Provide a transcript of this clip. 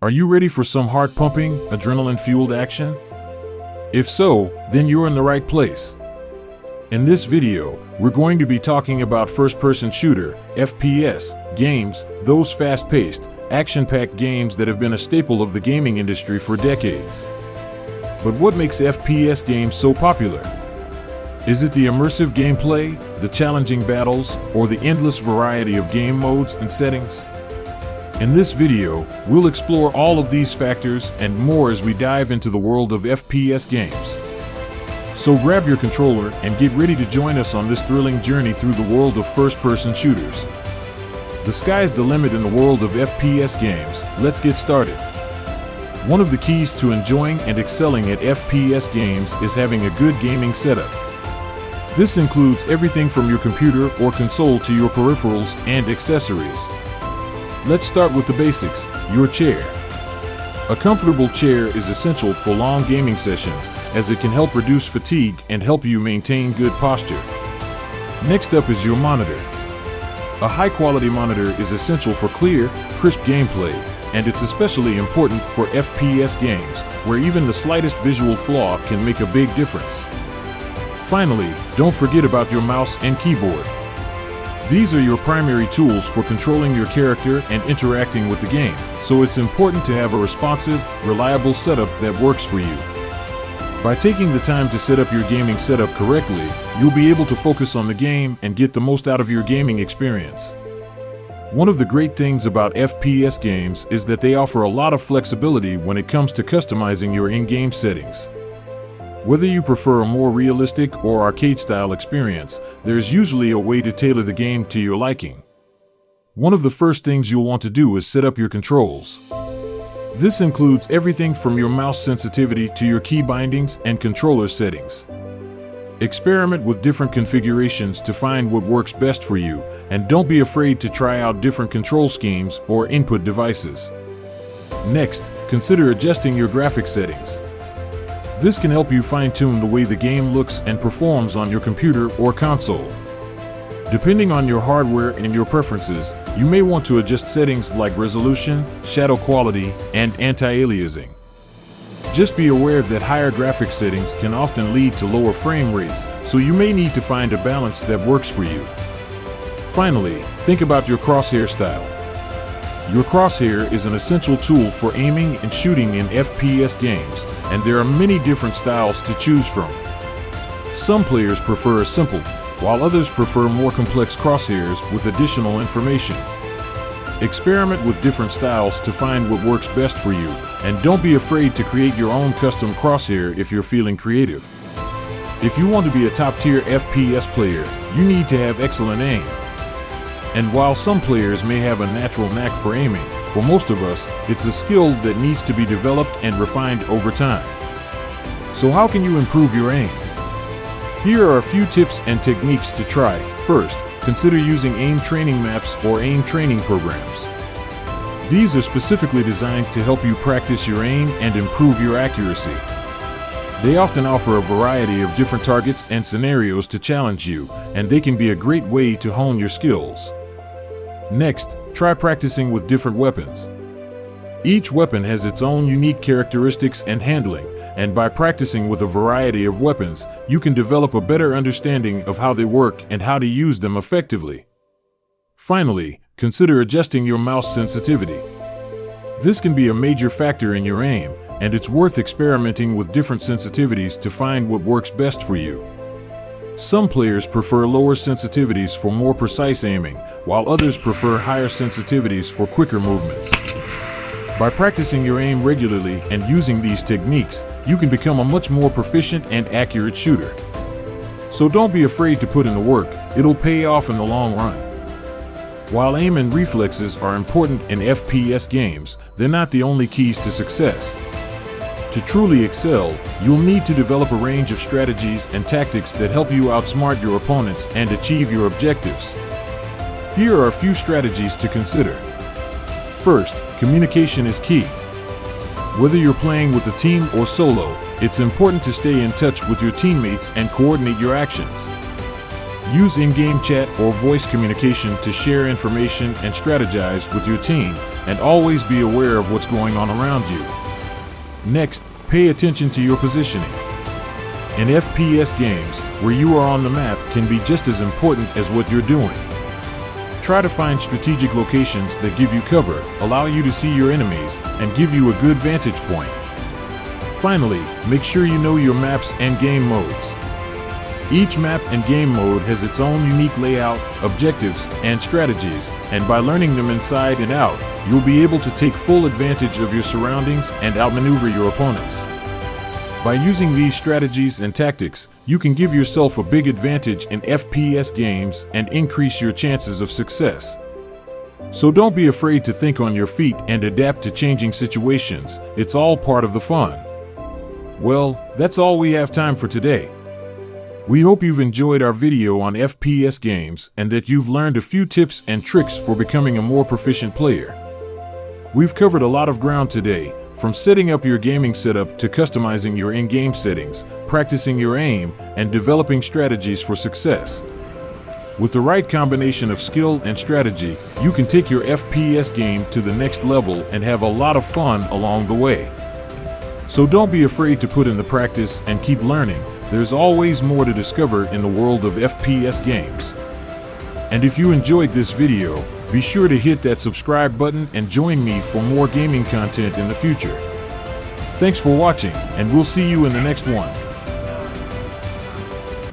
Are you ready for some heart-pumping, adrenaline-fueled action? If so, then you're in the right place. In this video, we're going to be talking about first-person shooter, FPS, games, those fast-paced, action-packed games that have been a staple of the gaming industry for decades. But what makes FPS games so popular? Is it the immersive gameplay, the challenging battles, or the endless variety of game modes and settings? In this video, we'll explore all of these factors and more as we dive into the world of FPS games. So grab your controller and get ready to join us on this thrilling journey through the world of first-person shooters. The sky's the limit in the world of FPS games. Let's get started. One of the keys to enjoying and excelling at FPS games is having a good gaming setup. This includes everything from your computer or console to your peripherals and accessories. Let's start with the basics, your chair. A comfortable chair is essential for long gaming sessions, as it can help reduce fatigue and help you maintain good posture. Next up is your monitor. A high-quality monitor is essential for clear, crisp gameplay, and it's especially important for FPS games, where even the slightest visual flaw can make a big difference. Finally, don't forget about your mouse and keyboard. These are your primary tools for controlling your character and interacting with the game, so it's important to have a responsive, reliable setup that works for you. By taking the time to set up your gaming setup correctly, you'll be able to focus on the game and get the most out of your gaming experience. One of the great things about FPS games is that they offer a lot of flexibility when it comes to customizing your in-game settings. Whether you prefer a more realistic or arcade-style experience, there's usually a way to tailor the game to your liking. One of the first things you'll want to do is set up your controls. This includes everything from your mouse sensitivity to your key bindings and controller settings. Experiment with different configurations to find what works best for you, and don't be afraid to try out different control schemes or input devices. Next, consider adjusting your graphics settings. This can help you fine-tune the way the game looks and performs on your computer or console. Depending on your hardware and your preferences, you may want to adjust settings like resolution, shadow quality, and anti-aliasing. Just be aware that higher graphics settings can often lead to lower frame rates, so you may need to find a balance that works for you. Finally, think about your crosshair style. Your crosshair is an essential tool for aiming and shooting in FPS games, and there are many different styles to choose from. Some players prefer a simple, while others prefer more complex crosshairs with additional information. Experiment with different styles to find what works best for you, and don't be afraid to create your own custom crosshair if you're feeling creative. If you want to be a top-tier FPS player, you need to have excellent aim. And while some players may have a natural knack for aiming, for most of us, it's a skill that needs to be developed and refined over time. So how can you improve your aim? Here are a few tips and techniques to try. First, consider using aim training maps or aim training programs. These are specifically designed to help you practice your aim and improve your accuracy. They often offer a variety of different targets and scenarios to challenge you, and they can be a great way to hone your skills. Next, try practicing with different weapons. Each weapon has its own unique characteristics and handling, and by practicing with a variety of weapons, you can develop a better understanding of how they work and how to use them effectively. Finally, consider adjusting your mouse sensitivity. This can be a major factor in your aim, and it's worth experimenting with different sensitivities to find what works best for you. Some players prefer lower sensitivities for more precise aiming, while others prefer higher sensitivities for quicker movements. By practicing your aim regularly and using these techniques, you can become a much more proficient and accurate shooter. So don't be afraid to put in the work, it'll pay off in the long run. While aim and reflexes are important in FPS games, they're not the only keys to success. To truly excel, you'll need to develop a range of strategies and tactics that help you outsmart your opponents and achieve your objectives. Here are a few strategies to consider. First, communication is key. Whether you're playing with a team or solo, it's important to stay in touch with your teammates and coordinate your actions. Use in-game chat or voice communication to share information and strategize with your team, and always be aware of what's going on around you. Next, pay attention to your positioning. In FPS games, where you are on the map can be just as important as what you're doing. Try to find strategic locations that give you cover, allow you to see your enemies, and give you a good vantage point. Finally, make sure you know your maps and game modes. Each map and game mode has its own unique layout, objectives, and strategies, and by learning them inside and out, you'll be able to take full advantage of your surroundings and outmaneuver your opponents. By using these strategies and tactics, you can give yourself a big advantage in FPS games and increase your chances of success. So don't be afraid to think on your feet and adapt to changing situations. It's all part of the fun. Well, that's all we have time for today. We hope you've enjoyed our video on FPS games and that you've learned a few tips and tricks for becoming a more proficient player. We've covered a lot of ground today, from setting up your gaming setup to customizing your in-game settings, practicing your aim, and developing strategies for success. With the right combination of skill and strategy, you can take your FPS game to the next level and have a lot of fun along the way. So don't be afraid to put in the practice and keep learning. There's always more to discover in the world of FPS games. And if you enjoyed this video, be sure to hit that subscribe button and join me for more gaming content in the future. Thanks for watching, and we'll see you in the next one.